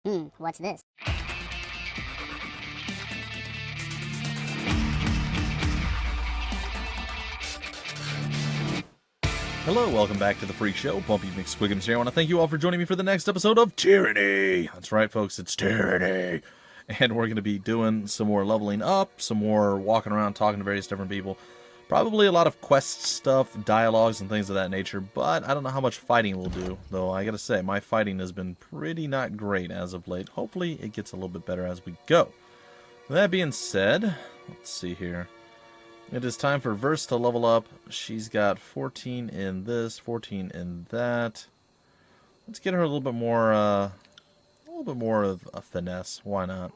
What's this? Hello, welcome back to the Phreak Show. Bumpy McSquiggums here. I want to thank you all for joining me for the next episode of Tyranny. That's right, folks, it's Tyranny. And we're going to be doing some more leveling up, some more walking around talking to various different people. Probably a lot of quest stuff, dialogues, and things of that nature, but I don't know how much fighting we'll do. Though I gotta say, my fighting has been pretty not great as of late. Hopefully it gets a little bit better as we go. That being said, let's see here. It is time for Verse to level up. She's got 14 in this, 14 in that. Let's get her a little bit more of a finesse. Why not?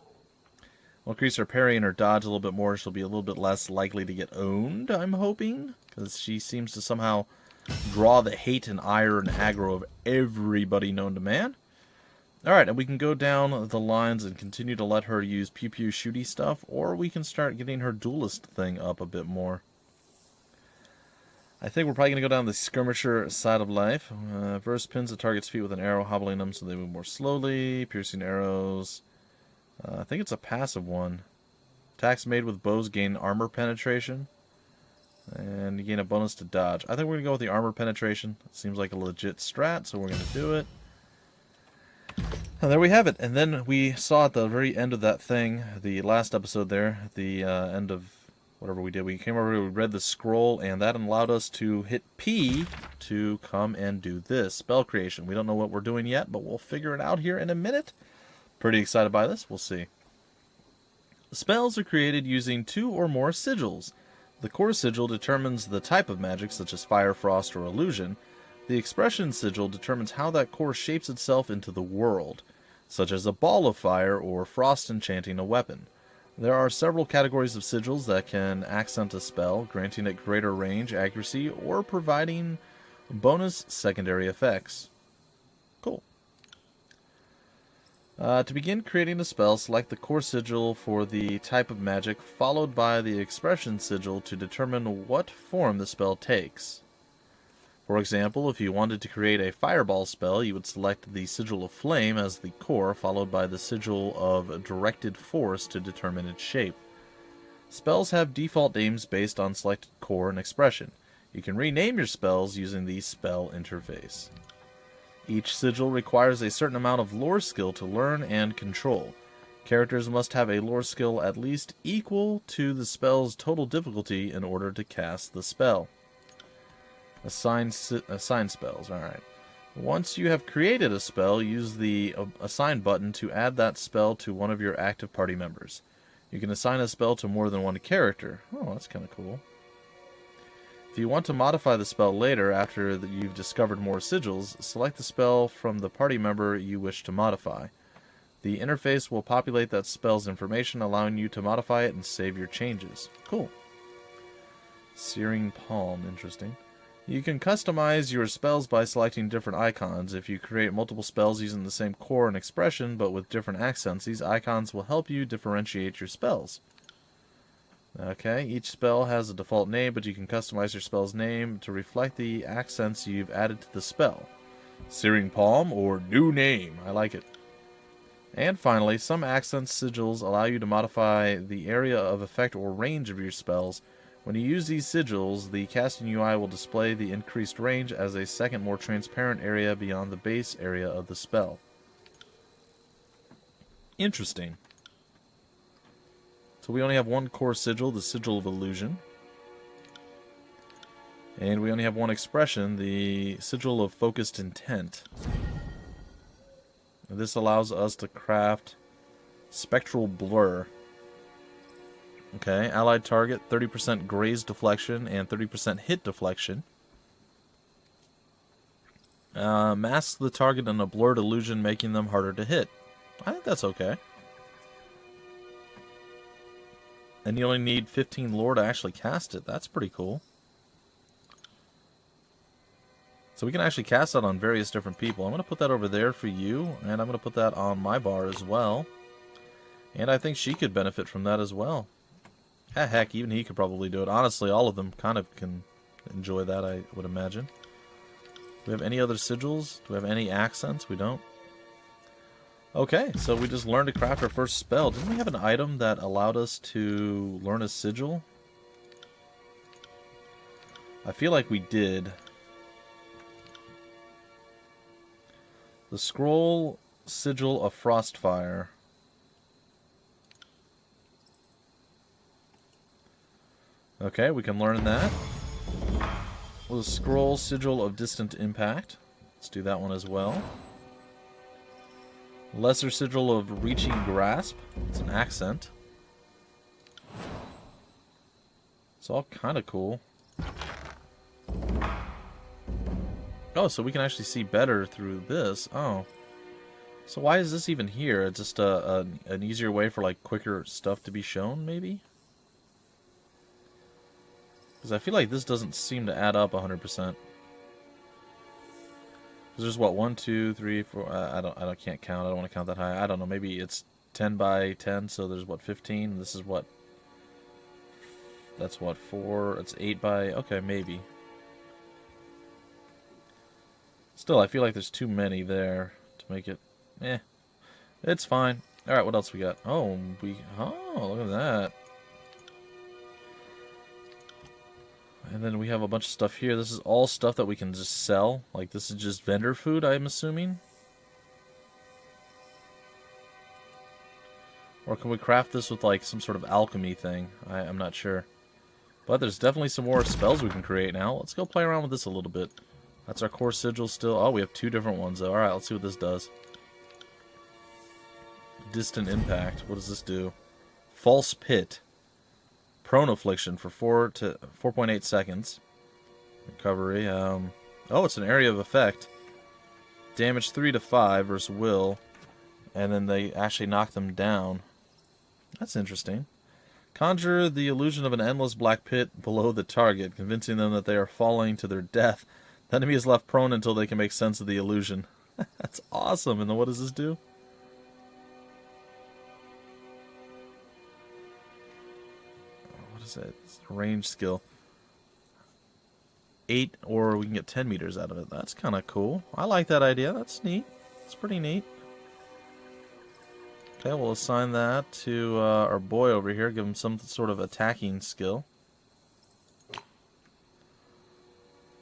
We'll increase her parry and her dodge a little bit more. She'll be a little bit less likely to get owned, I'm hoping, because she seems to somehow draw the hate and ire and aggro of everybody known to man. Alright, and we can go down the lines and continue to let her use pew-pew shooty stuff, or we can start getting her duelist thing up a bit more. I think we're probably going to go down the skirmisher side of life. Verse pins the target's feet with an arrow, hobbling them so they move more slowly. Piercing arrows. I think it's a passive one. Attacks made with bows gain armor penetration. And you gain a bonus to dodge. I think we're going to go with the armor penetration. It seems like a legit strat, so we're going to do it. And there we have it. And then we saw at the very end of that thing, the last episode there, at the end of whatever we did, we came over, we read the scroll, and that allowed us to hit P to come and do this spell creation. We don't know what we're doing yet, but we'll figure it out here in a minute. Pretty excited by this. We'll see. Spells are created using 2 or more sigils. The core sigil determines the type of magic, such as fire, frost, or illusion. The expression sigil determines how that core shapes itself into the world, such as a ball of fire or frost enchanting a weapon. There are several categories of sigils that can accent a spell, granting it greater range, accuracy, or providing bonus secondary effects. Cool. To begin creating a spell, select the core sigil for the type of magic, followed by the expression sigil to determine what form the spell takes. For example, if you wanted to create a fireball spell, you would select the sigil of flame as the core, followed by the sigil of directed force to determine its shape. Spells have default names based on selected core and expression. You can rename your spells using the spell interface. Each sigil requires a certain amount of lore skill to learn and control. Characters must have a lore skill at least equal to the spell's total difficulty in order to cast the spell. Assign spells. Alright. Once you have created a spell, use the Assign button to add that spell to one of your active party members. You can assign a spell to more than one character. Oh, that's kind of cool. If you want to modify the spell later, after you've discovered more sigils, select the spell from the party member you wish to modify. The interface will populate that spell's information, allowing you to modify it and save your changes. Cool. Searing Palm, interesting. You can customize your spells by selecting different icons. If you create multiple spells using the same core and expression, but with different accents, these icons will help you differentiate your spells. Okay, each spell has a default name, but you can customize your spell's name to reflect the accents you've added to the spell. Searing Palm or New Name. I like it. And finally, some accent sigils allow you to modify the area of effect or range of your spells. When you use these sigils, the casting UI will display the increased range as a second, more transparent area beyond the base area of the spell. Interesting. So we only have one core sigil, the Sigil of Illusion. And we only have one expression, the Sigil of Focused Intent. And this allows us to craft Spectral Blur. Okay, allied target, 30% graze deflection and 30% hit deflection. Masks the target in a blurred illusion, making them harder to hit. I think that's okay. And you only need 15 lore to actually cast it. That's pretty cool. So we can actually cast that on various different people. I'm going to put that over there for you, and I'm going to put that on my bar as well. And I think she could benefit from that as well. Heck, even he could probably do it. Honestly, all of them kind of can enjoy that, I would imagine. Do we have any other sigils? Do we have any accents? We don't. Okay, so we just learned to craft our first spell. Didn't we have an item that allowed us to learn a sigil? I feel like we did. The Scroll Sigil of Frostfire. Okay, we can learn that. The Scroll Sigil of Distant Impact. Let's do that one as well. Lesser Sigil of Reaching Grasp. It's an accent. It's all kind of cool. Oh, so we can actually see better through this. Oh. So why is this even here? It's just an easier way for, like, quicker stuff to be shown, maybe? Because I feel like this doesn't seem to add up 100%. There's what, 1, 2, 3, 4. I can't count. I don't want to count that high. I don't know. Maybe it's 10 by 10. So there's what, 15. This is what. That's what, 4. It's 8 by. Okay, maybe. Still, I feel like there's too many there to make it. It's fine. All right, what else we got? Oh, look at that. And then we have a bunch of stuff here. This is all stuff that we can just sell. Like, this is just vendor food, I'm assuming. Or can we craft this with, like, some sort of alchemy thing? I'm not sure. But there's definitely some more spells we can create now. Let's go play around with this a little bit. That's our core sigil still. Oh, we have 2 different ones, though. Alright, let's see what this does. Distant Impact. What does this do? False Pit. Prone Affliction for 4.8 seconds. Recovery. Oh, it's an area of effect. Damage 3 to 5 versus will. And then they actually knock them down. That's interesting. Conjure the illusion of an endless black pit below the target, convincing them that they are falling to their death. The enemy is left prone until they can make sense of the illusion. That's awesome. And then what does this do? It's a range skill. 8, or we can get 10 meters out of it. That's kind of cool. I like that idea. That's neat. It's pretty neat. Okay, we'll assign that to our boy over here. Give him some sort of attacking skill.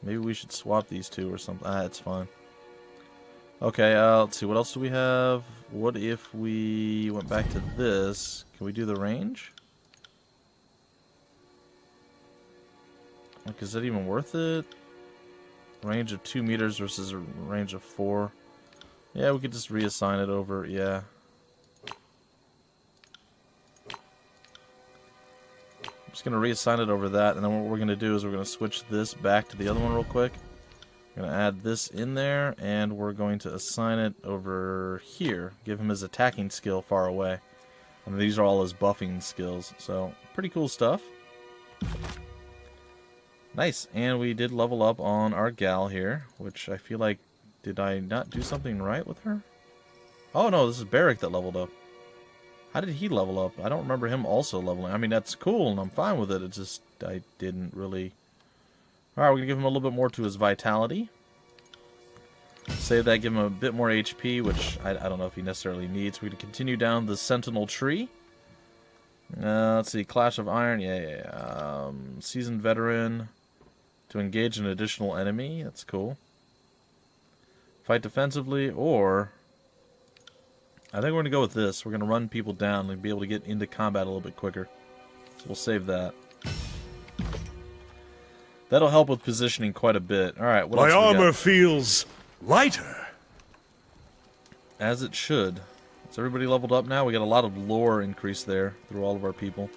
Maybe we should swap these 2 or something. It's fine. Okay, let's see. What else do we have? What if we went back to this? Can we do the range? Like, is that even worth it? Range of 2 meters versus a range of 4. Yeah, we could just reassign it over. Yeah. I'm just going to reassign it over that, and then what we're going to do is we're going to switch this back to the other one real quick. We're going to add this in there, and we're going to assign it over here. Give him his attacking skill far away. And these are all his buffing skills, so pretty cool stuff. Nice, and we did level up on our gal here, which I feel like, did I not do something right with her? Oh no, this is Barrick that leveled up. How did he level up? I don't remember him also leveling. I mean, that's cool, and I'm fine with it. It's just, I didn't really... Alright, we're going to give him a little bit more to his vitality. Save that, give him a bit more HP, which I don't know if he necessarily needs. We're going to continue down the Sentinel tree. Let's see, Clash of Iron, yeah. Seasoned Veteran... To engage an additional enemy. That's cool. Fight defensively, or... I think we're going to go with this. We're going to run people down and be able to get into combat a little bit quicker. So we'll save that. That'll help with positioning quite a bit. Alright, what else My we got? armor feels lighter. As it should. Is everybody leveled up now? We got a lot of lore increase there through all of our people.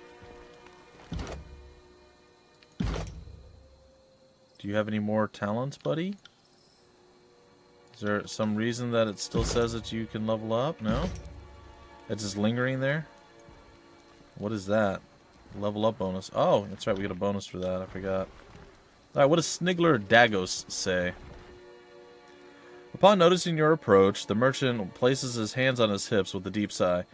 Do you have any more talents, buddy? Is there some reason that it still says that you can level up? No? It's just lingering there? What is that? Level up bonus. Oh, that's right, we get a bonus for that. I forgot. Alright, what does Snigler Dagos say? Upon noticing your approach, the merchant places his hands on his hips with a deep sigh.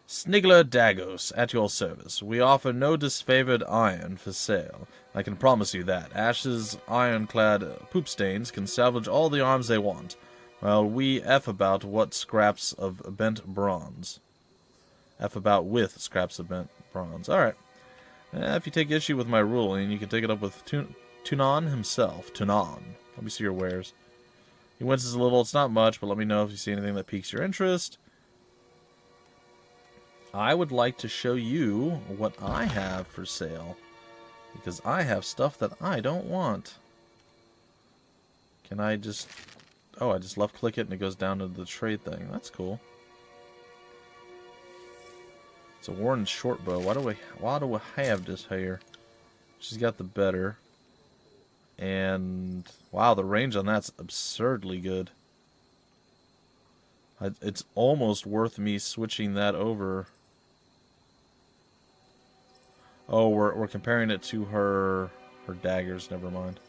Snigler Dagos, at your service. We offer no disfavored iron for sale. I can promise you that. Ash's ironclad poop stains can salvage all the arms they want. Well, we F about what scraps of bent bronze. F about with scraps of bent bronze. Alright. If you take issue with my ruling, you can take it up with Tunon himself. Tunon. Let me see your wares. He winces a little. It's not much, but let me know if you see anything that piques your interest. I would like to show you what I have for sale. Because I have stuff that I don't want. Can I just... Oh, I just left click it and it goes down to the trade thing. That's cool. It's a worn short bow. Why do I have this here? She's got the better. And wow, the range on that's absurdly good. It's almost worth me switching that over. Oh, we're comparing it to her daggers. Never mind.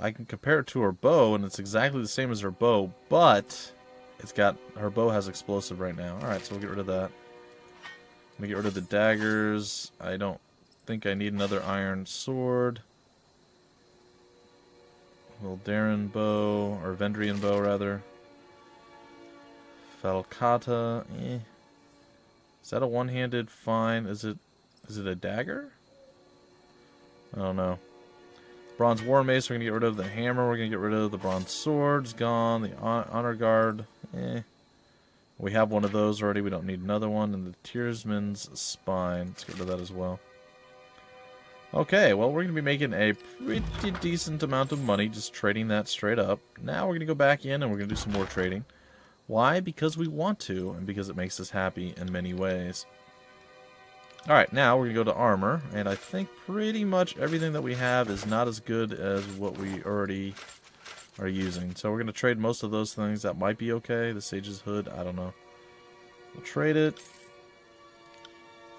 I can compare it to her bow, and it's exactly the same as her bow, but her bow has explosive right now. Alright, so we'll get rid of that. I'm gonna get rid of the daggers. I don't think I need another iron sword. Little Darren bow, or Vendrian bow, rather. Falcata, eh. Is that a one-handed? Fine. Is it a dagger? I don't know. Bronze War Mace, we're going to get rid of the hammer. We're going to get rid of the bronze swords. Gone. The honor guard. Eh. We have one of those already. We don't need another one. And the Tearsman's Spine. Let's get rid of that as well. Okay, well, we're going to be making a pretty decent amount of money just trading that straight up. Now we're going to go back in and we're going to do some more trading. Why? Because we want to, and because it makes us happy in many ways. Alright, now we're going to go to armor, and I think pretty much everything that we have is not as good as what we already are using. So we're going to trade most of those things. That might be okay. The Sage's Hood, I don't know. We'll trade it.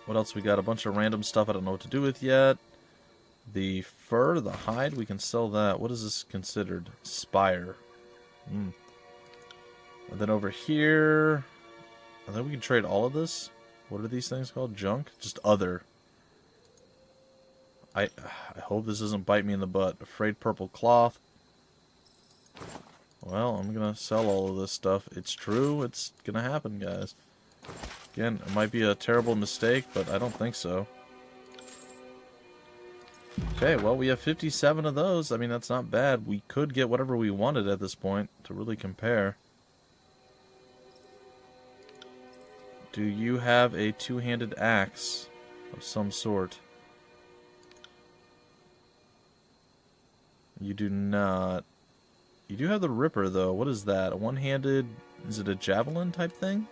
What else we got? A bunch of random stuff I don't know what to do with yet. The fur, the hide, we can sell that. What is this considered? Spire. And then over here, and then we can trade all of this. What are these things called? Junk? Just other. I hope this doesn't bite me in the butt. Afraid purple cloth. Well, I'm going to sell all of this stuff. It's true. It's going to happen, guys. Again, it might be a terrible mistake, but I don't think so. Okay, well, we have 57 of those. I mean, that's not bad. We could get whatever we wanted at this point to really compare. Do you have a two-handed axe of some sort? You do not. You do have the Ripper, though. What is that? A one-handed... Is it a javelin type thing?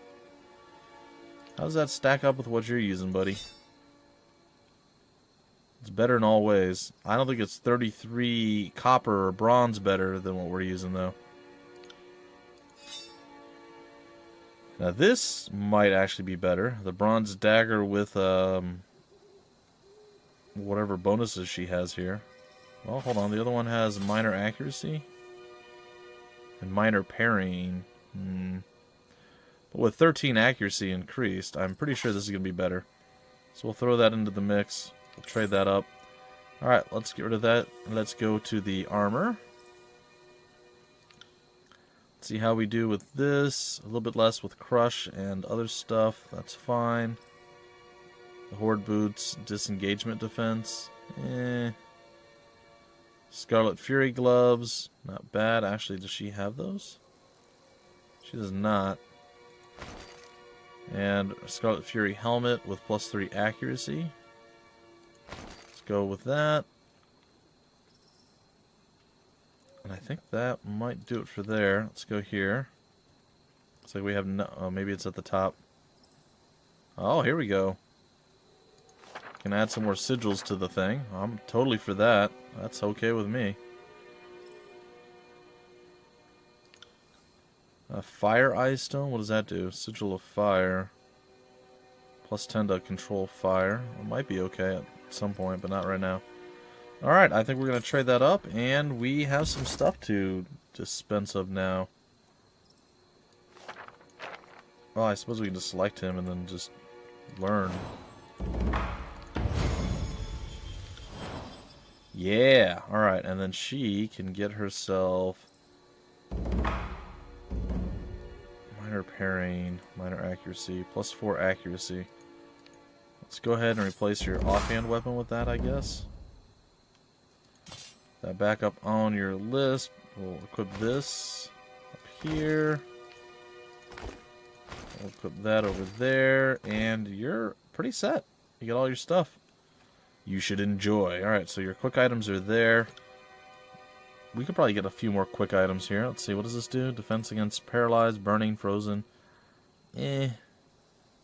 How does that stack up with what you're using, buddy? It's better in all ways. I don't think it's 33 copper or bronze better than what we're using, though. Now this might actually be better. The bronze dagger with whatever bonuses she has here. Well, hold on. The other one has minor accuracy and minor parrying. But with 13 accuracy increased, I'm pretty sure this is going to be better. So we'll throw that into the mix. We'll trade that up. Alright, let's get rid of that. Let's go to the armor. See how we do with this. A little bit less with crush and other stuff. That's fine. The horde boots, disengagement defense. Scarlet Fury gloves. Not bad. Actually, does she have those? She does not. And Scarlet Fury helmet with +3 accuracy. Let's go with that. And I think that might do it for there. Let's go here. Looks like we have no... Oh, maybe it's at the top. Oh, here we go. Can add some more sigils to the thing. I'm totally for that. That's okay with me. Fire Eye Stone? What does that do? Sigil of Fire. +10 to control fire. It might be okay at some point, but not right now. Alright, I think we're going to trade that up, and we have some stuff to dispense of now. Well, I suppose we can just select him and then just learn. Yeah, alright, and then she can get herself minor parrying, minor accuracy, +4 accuracy. Let's go ahead and replace your offhand weapon with that, I guess. That back up on your list. We'll equip this up here. We'll put that over there, and you're pretty set. You got all your stuff. You should enjoy. Alright, so your quick items are there. We could probably get a few more quick items here. Let's see, what does this do? Defense against paralyzed, burning, frozen.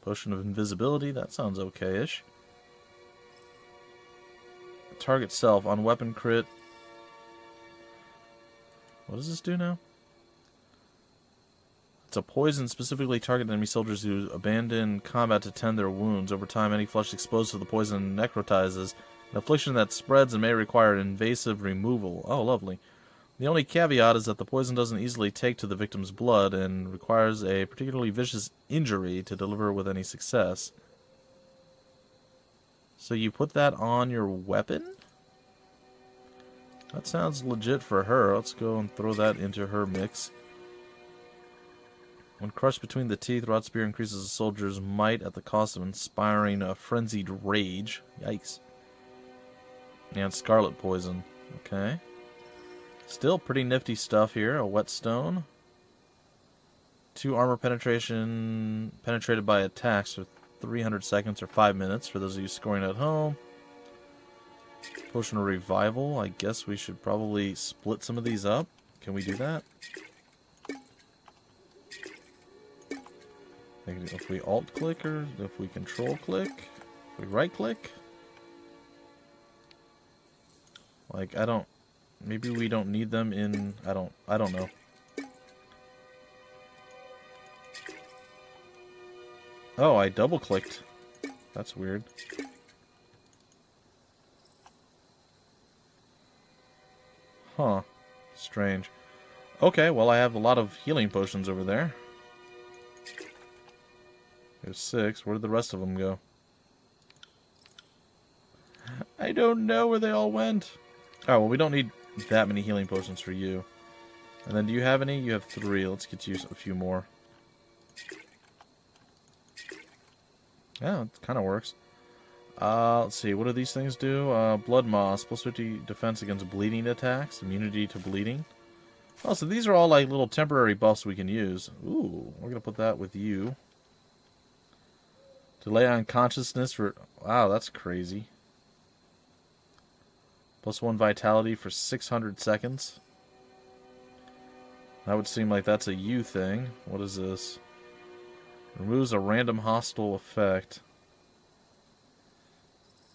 Potion of invisibility, that sounds okay-ish. Target self, on weapon crit. What does this do now? It's a poison specifically targeted enemy soldiers who abandon combat to tend their wounds. Over time, any flesh exposed to the poison necrotizes, an affliction that spreads and may require invasive removal. Oh, lovely. The only caveat is that the poison doesn't easily take to the victim's blood and requires a particularly vicious injury to deliver with any success. So you put that on your weapon? That sounds legit for her. Let's go and throw that into her mix. When crushed between the teeth, Rod Spear increases a soldier's might at the cost of inspiring a frenzied rage. Yikes. And scarlet poison. Okay. Still pretty nifty stuff here. A whetstone. 2 armor penetration penetrated by attacks for 300 seconds or 5 minutes for those of you scoring at home. Potion of revival. I guess we should probably split some of these up. Can we do that? If we alt click or if we control click, if we right click. Like I don't. Maybe we don't need them in. I don't know. Oh, I double clicked. That's weird. Huh. Strange. Okay, well I have a lot of healing potions over there. There's 6. Where did the rest of them go? I don't know where they all went. Oh, well we don't need that many healing potions for you. And then do you have any? You have 3. Let's get you a few more. Yeah, it kind of works. Let's see. What do these things do? Blood Moss. Plus 50 defense against bleeding attacks. Immunity to bleeding. Oh, so these are all like little temporary buffs we can use. Ooh, we're going to put that with you. Delay on consciousness for... Wow, that's crazy. +1 vitality for 600 seconds. That would seem like that's a you thing. What is this? Removes a random hostile effect.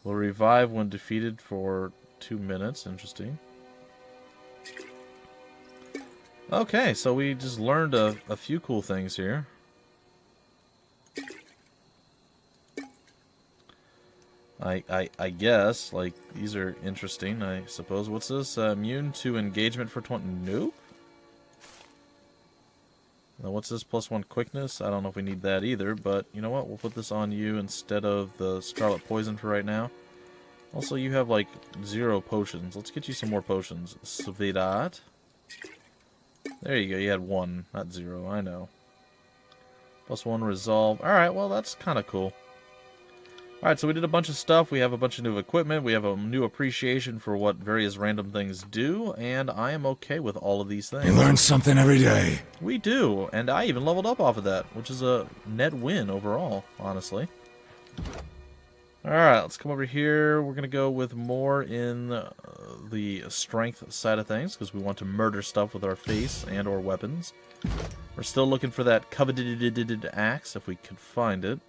Will revive when defeated for 2 minutes. Interesting. Okay, so we just learned a few cool things here. I guess, like, these are interesting, I suppose. What's this? Immune to engagement for 20... Nope. Now, what's this? +1 quickness? I don't know if we need that either, but you know what? We'll put this on you instead of the scarlet poison for right now. Also, you have, like, 0 potions. Let's get you some more potions. Svidat. There you go. You had 1, not 0. I know. +1 resolve. Alright, well, that's kind of cool. Alright, so we did a bunch of stuff. We have a bunch of new equipment. We have a new appreciation for what various random things do, and I am okay with all of these things. You learn something every day. We do, and I even leveled up off of that, which is a net win overall, honestly. Alright, let's come over here. We're going to go with more in the strength side of things, because we want to murder stuff with our face and or weapons. We're still looking for that coveted axe, if we could find it.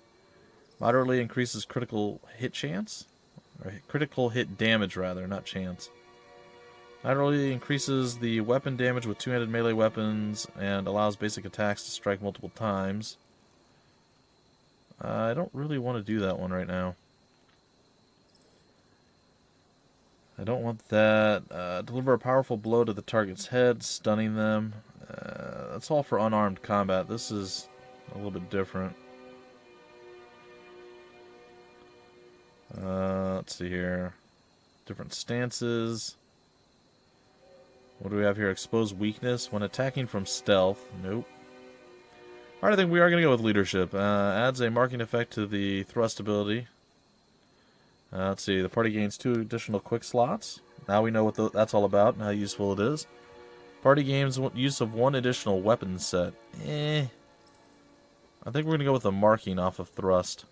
Moderately increases critical hit chance. Or critical hit damage, rather, not chance. Moderately increases the weapon damage with 2-handed melee weapons and allows basic attacks to strike multiple times. I don't really want to do that one right now. I don't want that. Deliver a powerful blow to the target's head, stunning them. That's all for unarmed combat. This is a little bit different. Let's see here. Different stances. What do we have here? Exposed weakness when attacking from stealth. Nope. Alright, I think we are going to go with leadership. Adds a marking effect to the thrust ability. Let's see. The party gains 2 additional quick slots. Now we know what that's all about and how useful it is. Party gains use of 1 additional weapon set. I think we're going to go with the marking off of thrust.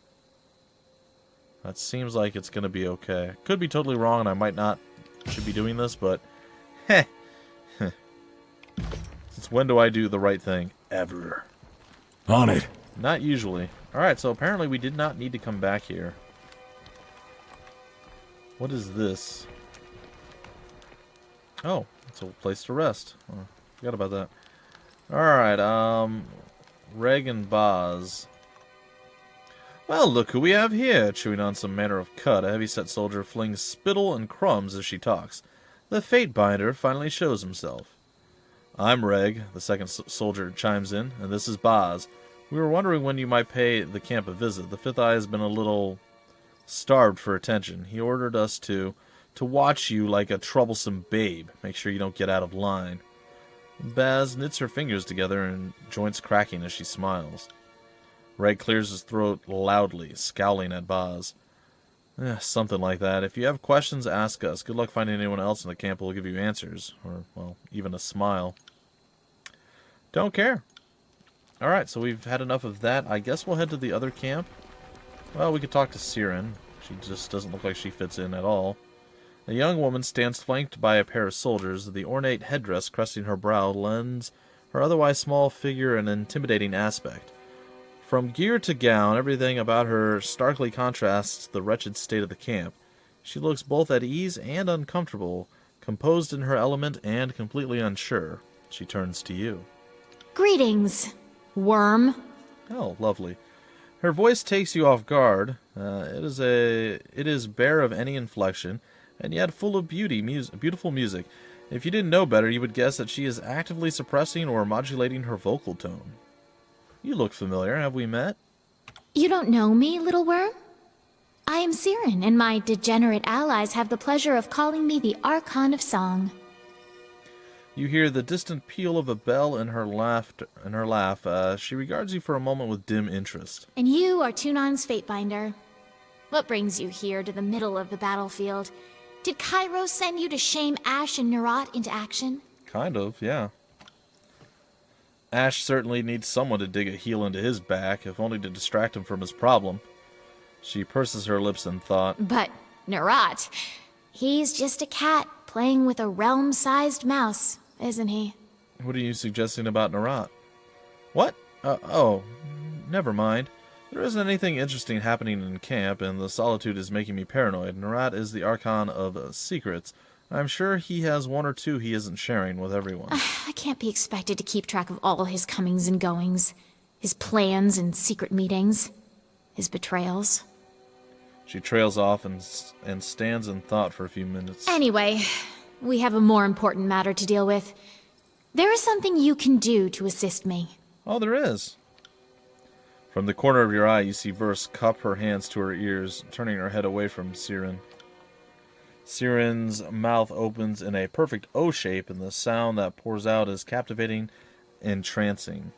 That seems like it's going to be okay. Could be totally wrong and I might not should be doing this, but heh. Since when do I do the right thing? Ever. On it. Not usually. Alright, so apparently we did not need to come back here. What is this? Oh, it's a place to rest. Oh, forgot about that. Alright, Reg and Boz. Well, look who we have here, chewing on some manner of cud. A heavy-set soldier flings spittle and crumbs as she talks. The Fate Binder finally shows himself. I'm Reg, the second soldier chimes in, and this is Boz. We were wondering when you might pay the camp a visit. The Fifth Eye has been a little starved for attention. He ordered us to watch you like a troublesome babe. Make sure you don't get out of line. Baz knits her fingers together and joints cracking as she smiles. Reg clears his throat loudly, scowling at Boz. Something like that. If you have questions, ask us. Good luck finding anyone else in the camp who will give you answers. Or, well, even a smile. Don't care. Alright, so we've had enough of that. I guess we'll head to the other camp. Well, we could talk to Sirin. She just doesn't look like she fits in at all. A young woman stands flanked by a pair of soldiers. The ornate headdress cresting her brow lends her otherwise small figure an intimidating aspect. From gear to gown, everything about her starkly contrasts the wretched state of the camp. She looks both at ease and uncomfortable, composed in her element and completely unsure. She turns to you. Greetings, worm. Oh, lovely. Her voice takes you off guard. It is bare of any inflection, and yet full of beautiful music. If you didn't know better, you would guess that she is actively suppressing or modulating her vocal tone. You look familiar. Have we met? You don't know me, little worm? I am Sirin, and my degenerate allies have the pleasure of calling me the Archon of Song. You hear the distant peal of a bell in her laugh. She regards you for a moment with dim interest. And you are Tunon's Fatebinder. What brings you here to the middle of the battlefield? Did Cairo send you to shame Ash and Nerat into action? Kind of, yeah. Ash certainly needs someone to dig a heel into his back, if only to distract him from his problem. She purses her lips in thought. But Nerat, he's just a cat playing with a realm-sized mouse, isn't he? What are you suggesting about Nerat? What? Never mind. There isn't anything interesting happening in camp, and the solitude is making me paranoid. Nerat is the Archon of Secrets. I'm sure he has 1 or 2 he isn't sharing with everyone. I can't be expected to keep track of all his comings and goings, his plans and secret meetings, his betrayals. She trails off and stands in thought for a few minutes. Anyway, we have a more important matter to deal with. There is something you can do to assist me. Oh, there is. From the corner of your eye, you see Verse cup her hands to her ears, turning her head away from Sirin. Sirin's mouth opens in a perfect O shape, and the sound that pours out is captivating, entrancing.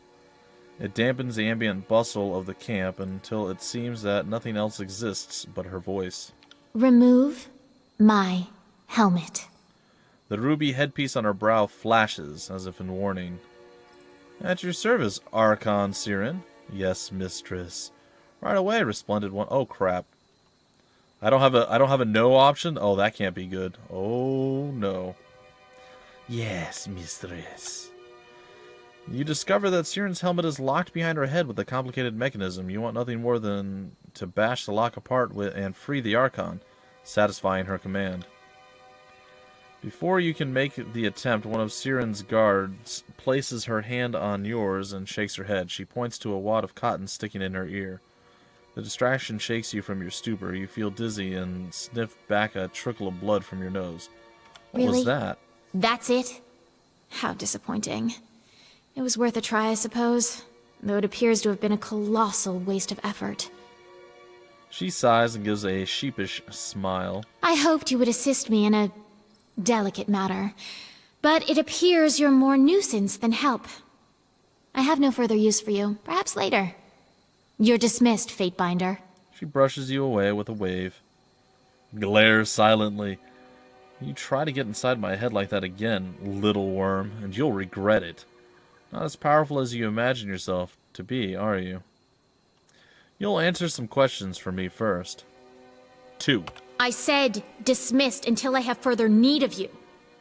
It dampens the ambient bustle of the camp until it seems that nothing else exists but her voice. Remove my helmet. The ruby headpiece on her brow flashes, as if in warning. At your service, Archon Sirin. Yes, mistress. Right away, resplendent one. Oh, crap. I don't have a no option? Oh, that can't be good. Oh, no. Yes, mistress. You discover that Siren's helmet is locked behind her head with a complicated mechanism. You want nothing more than to bash the lock apart and free the Archon, satisfying her command. Before you can make the attempt, one of Siren's guards places her hand on yours and shakes her head. She points to a wad of cotton sticking in her ear. The distraction shakes you from your stupor. You feel dizzy and sniff back a trickle of blood from your nose. What was that? That's it? How disappointing. It was worth a try, I suppose, though it appears to have been a colossal waste of effort. She sighs and gives a sheepish smile. I hoped you would assist me in a delicate matter, but it appears you're more nuisance than help. I have no further use for you. Perhaps later. You're dismissed, Fatebinder. She brushes you away with a wave. Glares silently. You try to get inside my head like that again, little worm, and you'll regret it. Not as powerful as you imagine yourself to be, are you? You'll answer some questions for me first. 2. I said dismissed until I have further need of you.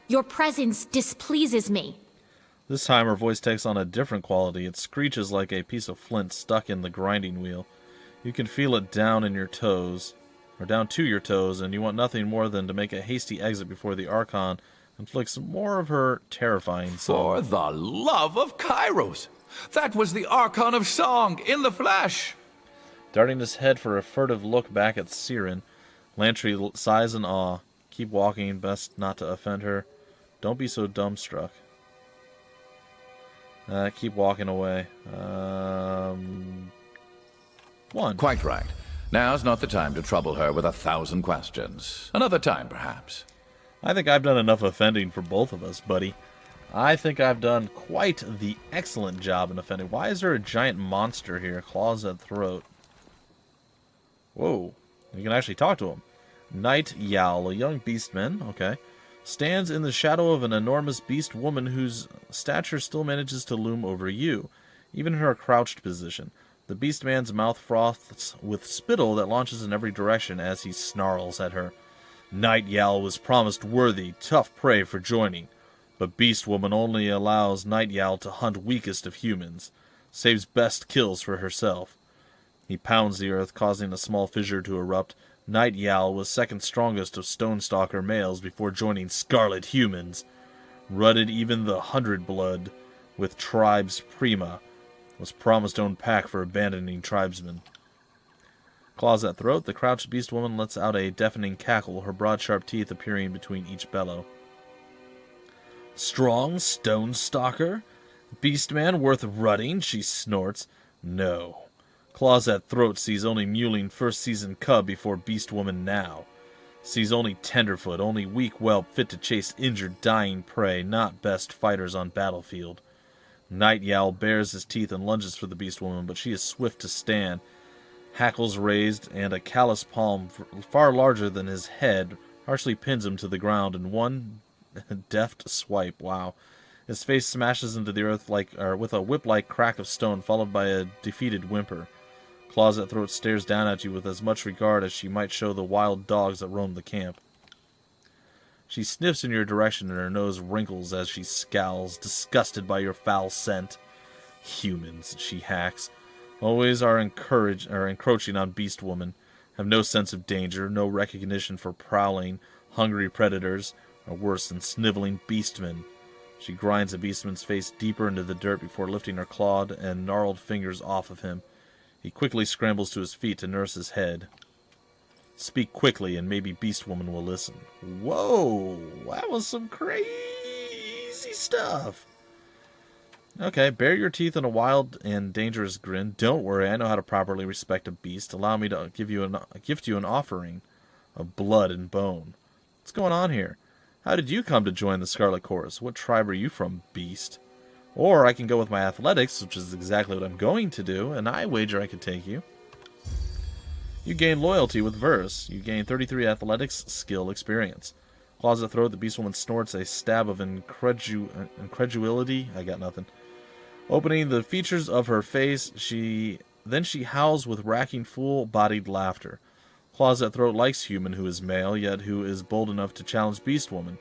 Your presence displeases me. This time her voice takes on a different quality. It screeches like a piece of flint stuck in the grinding wheel. You can feel it down in your toes, or down to your toes, and you want nothing more than to make a hasty exit before the Archon inflicts more of her terrifying song. For the love of Kairos! That was the Archon of Song in the flesh! Darting his head for a furtive look back at Sirin, Lantry sighs in awe. Keep walking, best not to offend her. Don't be so dumbstruck. Keep walking away. 1. Quite right. Now's not the time to trouble her with 1,000 questions. Another time, perhaps. I think I've done enough offending for both of us, buddy. I think I've done quite the excellent job in offending. Why is there a giant monster here? Claws at throat. Whoa. You can actually talk to him. Night Yowl, a young beastman, okay, stands in the shadow of an enormous beast woman whose stature still manages to loom over you, even in her crouched position. The beastman's mouth froths with spittle that launches in every direction as he snarls at her. Night Yowl was promised worthy, tough prey for joining, but Beastwoman only allows Night Yowl to hunt weakest of humans, saves best kills for herself. He pounds the earth, causing a small fissure to erupt. Night Yowl was second strongest of Stonestalker males before joining Scarlet humans. Rutted even the 100 blood with tribes prima, was promised own pack for abandoning tribesmen. Claws at throat, the crouched beast woman lets out a deafening cackle, her broad sharp teeth appearing between each bellow. Strong Stonestalker? Beastman worth rutting? She snorts. No. Claws at throat sees only mewling first season cub before Beastwoman now. Sees only tenderfoot, only weak whelp fit to chase injured dying prey, not best fighters on battlefield. Night Yowl bares his teeth and lunges for the Beastwoman, but she is swift to stand. Hackles raised, and a callous palm far larger than his head harshly pins him to the ground in one deft swipe. Wow. His face smashes into the earth with a whip-like crack of stone, followed by a defeated whimper. Claws at throat stares down at you with as much regard as she might show the wild dogs that roam the camp. She sniffs in your direction and her nose wrinkles as she scowls, disgusted by your foul scent. Humans, she hacks. Always are encroaching on Beastwoman. Have no sense of danger, no recognition for prowling, hungry predators, or worse than sniveling beastmen. She grinds the beastman's face deeper into the dirt before lifting her clawed and gnarled fingers off of him. He quickly scrambles to his feet to nurse his head. Speak quickly, and maybe Beastwoman will listen. Whoa! That was some crazy stuff. Okay, bare your teeth in a wild and dangerous grin. Don't worry, I know how to properly respect a beast. Allow me to gift you an offering of blood and bone. What's going on here? How did you come to join the Scarlet Chorus? What tribe are you from, beast? Or I can go with my athletics, which is exactly what I'm going to do, and I wager I could take you. You gain loyalty with verse. You gain 33 athletics skill experience. Claws at throat, the beastwoman snorts a stab of incredulity. I got nothing. Opening the features of her face, she howls with racking full-bodied laughter. Claws at throat likes human who is male, yet who is bold enough to challenge Beastwoman.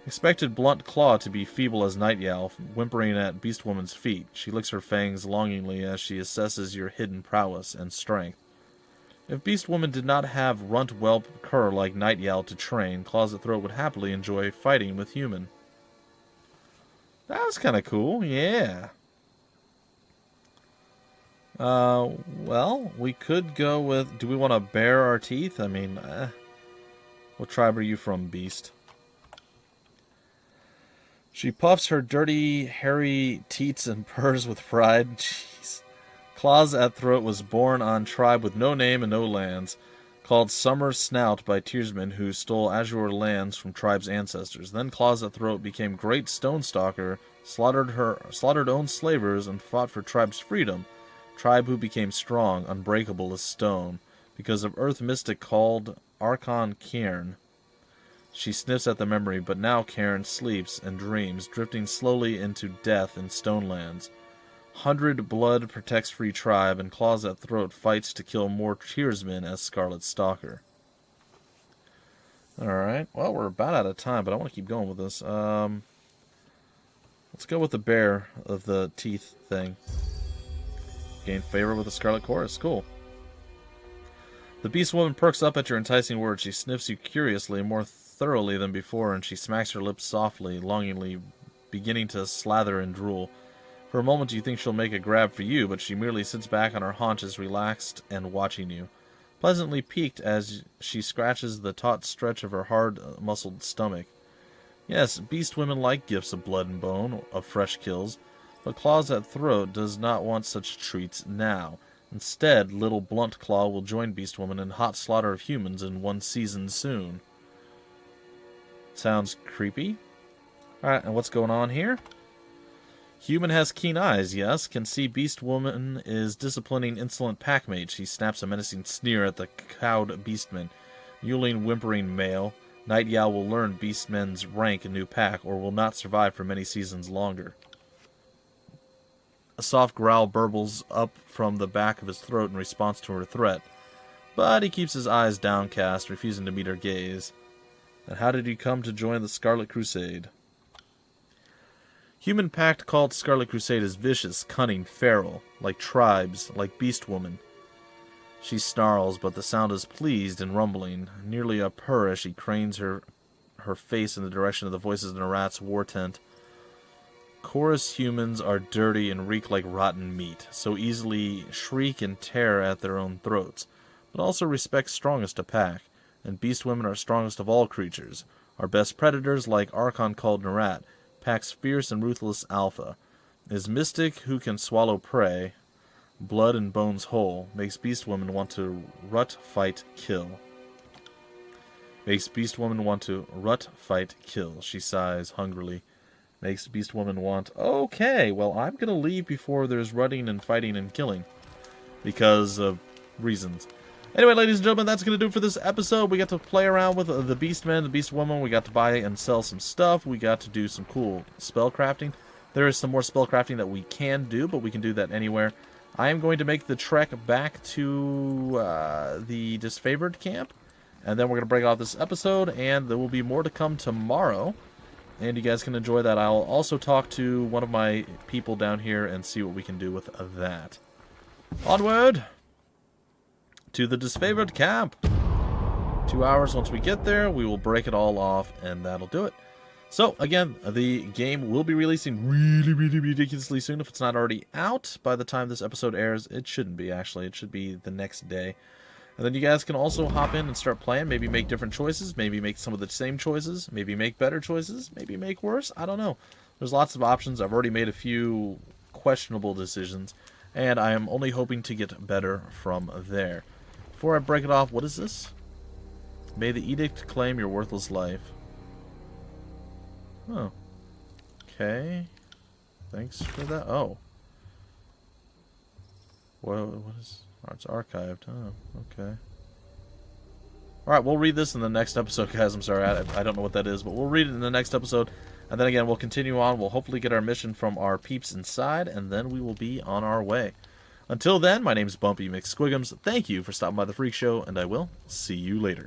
Expected Blunt Claw to be feeble as Night Yowl, whimpering at Beastwoman's feet. She licks her fangs longingly as she assesses your hidden prowess and strength. If Beastwoman did not have Runt Whelp cur like Night Yowl to train, Claws at Throat would happily enjoy fighting with human. That was kind of cool, yeah. Well, we could go with... Do we want to bare our teeth? I mean, what tribe are you from, beast? She puffs her dirty, hairy teats and purrs with pride. Jeez. Claws at Throat was born on tribe with no name and no lands, called Summer Snout by Tearsmen who stole Azure lands from tribe's ancestors. Then Claws at Throat became Great Stone Stalker, slaughtered own slavers, and fought for tribe's freedom. Tribe who became strong, unbreakable as stone, because of Earth Mystic called Archon Cairn. She sniffs at the memory, but now Cairn sleeps and dreams, drifting slowly into death in Stonelands. 100 Blood protects Free Tribe, and Claws at Throat fights to kill more Tearsmen as Scarlet Stalker. Alright, well, we're about out of time, but I want to keep going with this. Let's go with the bear of the teeth thing. Gain favor with the Scarlet Chorus. Cool. The Beastwoman perks up at your enticing words. She sniffs you curiously, more thoroughly than before, and she smacks her lips softly, longingly, beginning to slather and drool. For a moment you think she'll make a grab for you, but she merely sits back on her haunches, relaxed and watching you, pleasantly piqued as she scratches the taut stretch of her hard-muscled stomach. Yes, beast women like gifts of blood and bone, of fresh kills, but Claws at Throat does not want such treats now. Instead, little Blunt Claw will join Beastwoman in hot slaughter of humans in one season soon. Sounds creepy. Alright, and what's going on here? Human has keen eyes, yes. Can see Beastwoman is disciplining insolent packmate. She snaps a menacing sneer at the cowed beastmen. Mewling, whimpering male. Night Yowl will learn beastmen's rank in new pack, or will not survive for many seasons longer. A soft growl burbles up from the back of his throat in response to her threat, but he keeps his eyes downcast, refusing to meet her gaze. And how did you come to join the Scarlet Crusade? Human pact called Scarlet Crusade is vicious, cunning, feral, like tribes, like Beastwoman. She snarls, but the sound is pleased and rumbling, nearly a purr as she cranes her face in the direction of the voices in a rat's war tent. Chorus humans are dirty and reek like rotten meat, so easily shriek in terror at their own throats, but also respect strongest to pack, and beastwomen are strongest of all creatures, our best predators like Archon called Nerat, pack's fierce and ruthless alpha, is mystic who can swallow prey, blood and bones whole, makes beastwoman want to rut, fight, kill. Makes beastwoman want to rut, fight, kill, she sighs hungrily. Makes beastwoman want, okay, well, I'm gonna leave before there's rutting and fighting and killing. Because of reasons. Anyway, ladies and gentlemen, that's going to do it for this episode. We got to play around with the Beastmen, the Beastwoman. We got to buy and sell some stuff. We got to do some cool spell crafting. There is some more spell crafting that we can do, but we can do that anywhere. I am going to make the trek back to the Disfavored camp, and then we're going to break off this episode, and there will be more to come tomorrow, and you guys can enjoy that. I'll also talk to one of my people down here and see what we can do with that. Onward to the Disfavored camp. 2 hours. Once we get there, we will break it all off, and that'll do it. So, again, the game will be releasing really ridiculously soon. If it's not already out by the time this episode airs, it shouldn't be, actually. It should be the next day. And then you guys can also hop in and start playing, maybe make different choices, maybe make some of the same choices, maybe make better choices, maybe make worse, I don't know. There's lots of options. I've already made a few questionable decisions, and I am only hoping to get better from there. Before I break it off, what is this? May the edict claim your worthless life. Oh. Okay. Thanks for that. Oh. What is... Oh, it's archived. Oh, okay. Alright, we'll read this in the next episode, guys. I'm sorry, I don't know what that is, but we'll read it in the next episode. And then again, we'll continue on. We'll hopefully get our mission from our peeps inside, and then we will be on our way. Until then, my name's Bumpy McSquigums. Thank you for stopping by the Phreak Show, and I will see you later.